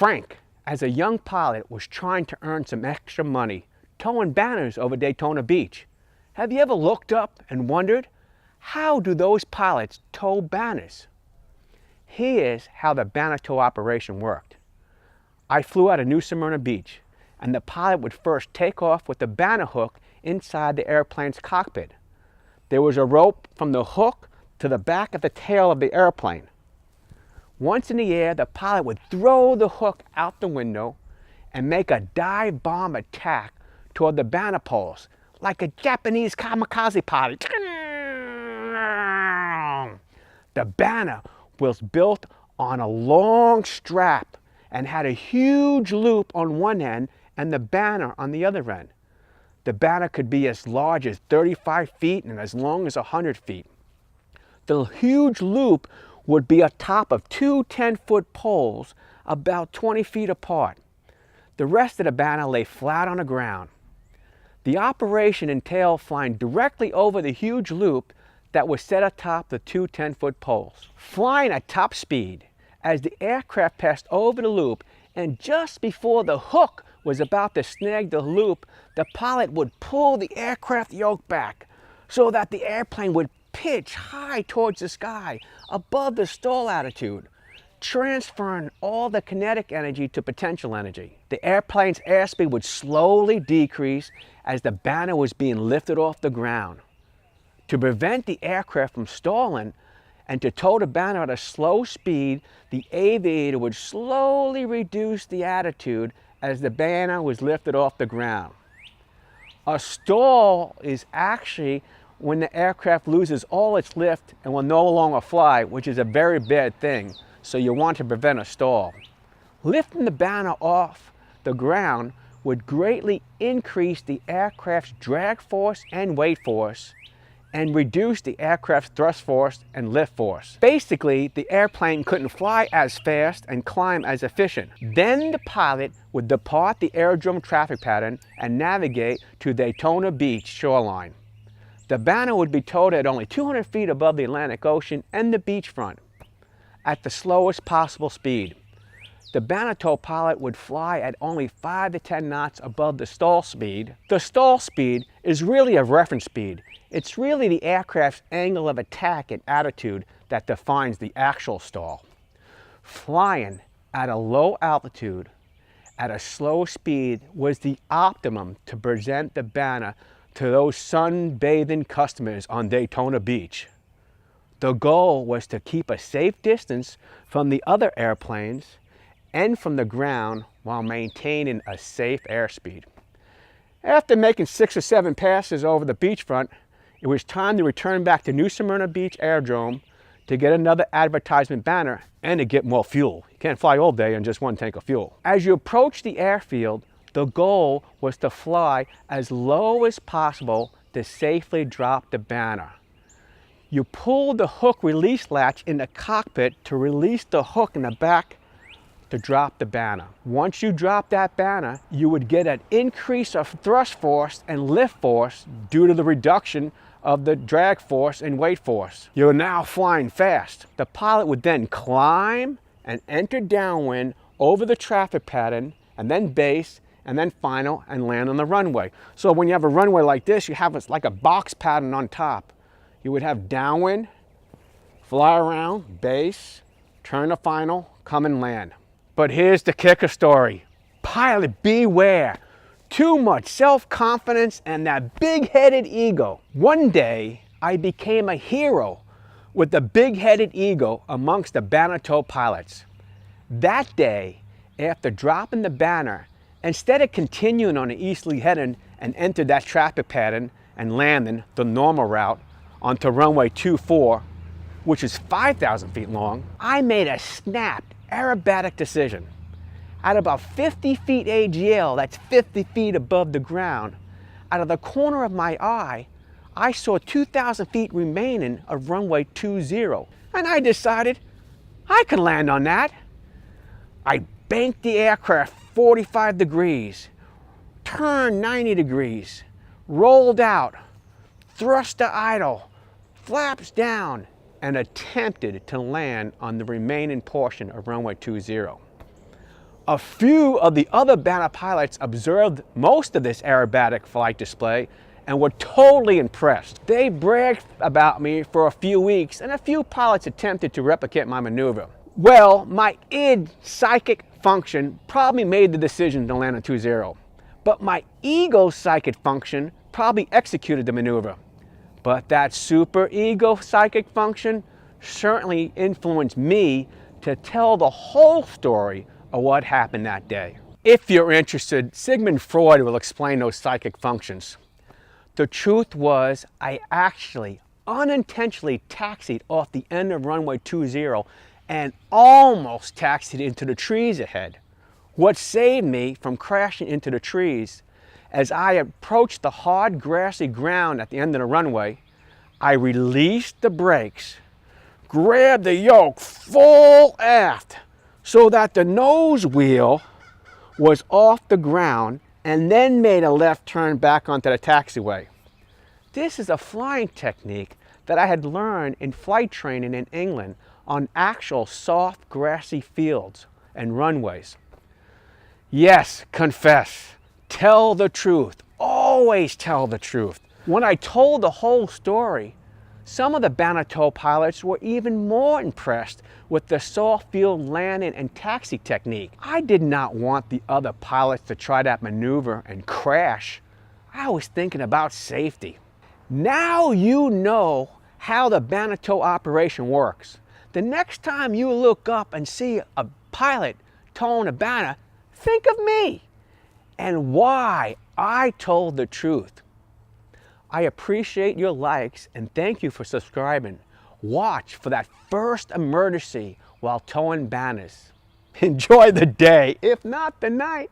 Frank, as a young pilot, was trying to earn some extra money towing banners over Daytona Beach. Have you ever looked up and wondered, how do those pilots tow banners? Here's how the banner tow operation worked. I flew out of New Smyrna Beach, and the pilot would first take off with the banner hook inside the airplane's cockpit. There was a rope from the hook to the back of the tail of the airplane. Once in the air, the pilot would throw the hook out the window and make a dive bomb attack toward the banner poles, like a Japanese kamikaze pilot. The banner was built on a long strap and had a huge loop on one end and the banner on the other end. The banner could be as large as 35 feet and as long as 100 feet. The huge loop would be atop of two 10-foot poles about 20 feet apart. The rest of the banner lay flat on the ground. The operation entailed flying directly over the huge loop that was set atop the two 10-foot poles. Flying at top speed, as the aircraft passed over the loop, and just before the hook was about to snag the loop, the pilot would pull the aircraft yoke back so that the airplane would pitch high towards the sky above the stall altitude, transferring all the kinetic energy to potential energy. The airplane's airspeed would slowly decrease as the banner was being lifted off the ground. To prevent the aircraft from stalling and to tow the banner at a slow speed, the aviator would slowly reduce the altitude as the banner was lifted off the ground. A stall is actually when the aircraft loses all its lift and will no longer fly, which is a very bad thing, so you want to prevent a stall. Lifting the banner off the ground would greatly increase the aircraft's drag force and weight force and reduce the aircraft's thrust force and lift force. Basically, the airplane couldn't fly as fast and climb as efficient. Then the pilot would depart the aerodrome traffic pattern and navigate to Daytona Beach shoreline. The banner would be towed at only 200 feet above the Atlantic Ocean and the beachfront at the slowest possible speed. The banner tow pilot would fly at only 5 to 10 knots above the stall speed. The stall speed is really a reference speed. It's really the aircraft's angle of attack and attitude that defines the actual stall. Flying at a low altitude at a slow speed was the optimum to present the banner to those sunbathing customers on Daytona Beach. The goal was to keep a safe distance from the other airplanes and from the ground while maintaining a safe airspeed. After making 6 or 7 passes over the beachfront, it was time to return back to New Smyrna Beach Aerodrome to get another advertisement banner and to get more fuel. You can't fly all day on just one tank of fuel. As you approach the airfield, the goal was to fly as low as possible to safely drop the banner. You pull the hook release latch in the cockpit to release the hook in the back to drop the banner. Once you drop that banner, you would get an increase of thrust force and lift force due to the reduction of the drag force and weight force. You're now flying fast. The pilot would then climb and enter downwind over the traffic pattern and then base and then final and land on the runway. So when you have a runway like this, you have like a box pattern on top. You would have downwind, fly around, base, turn to final, come and land. But here's the kicker story. Pilot beware. Too much self-confidence and that big-headed ego. One day, I became a hero with the big-headed ego amongst the banner tow pilots. That day, after dropping the banner, instead of continuing on the easterly heading and enter that traffic pattern and landing the normal route onto runway 24, which is 5,000 feet long, I made a snapped aerobatic decision. At about 50 feet AGL, that's 50 feet above the ground, out of the corner of my eye, I saw 2,000 feet remaining of runway 20, and I decided I could land on that. I banked the aircraft 45 degrees, turned 90 degrees, rolled out, thrust to idle, flaps down, and attempted to land on the remaining portion of runway 20. A few of the other Banner pilots observed most of this aerobatic flight display and were totally impressed. They bragged about me for a few weeks, and a few pilots attempted to replicate my maneuver. Well, my id psychic function probably made the decision to land on 2-0, but my ego psychic function probably executed the maneuver. But that super ego psychic function certainly influenced me to tell the whole story of what happened that day. If you're interested, Sigmund Freud will explain those psychic functions. The truth was, I actually unintentionally taxied off the end of runway 20 and almost taxied into the trees ahead. What saved me from crashing into the trees, as I approached the hard grassy ground at the end of the runway, I released the brakes, grabbed the yoke full aft so that the nose wheel was off the ground, and then made a left turn back onto the taxiway. This is a flying technique that I had learned in flight training in England on actual soft grassy fields and runways. Yes, confess, tell the truth, always tell the truth. When I told the whole story, some of the Banner pilots were even more impressed with the soft field landing and taxi technique. I did not want the other pilots to try that maneuver and crash. I was thinking about safety. Now you know how the Banner operation works. The next time you look up and see a pilot towing a banner, think of me and why I told the truth. I appreciate your likes and thank you for subscribing. Watch for that first emergency while towing banners. Enjoy the day, if not the night.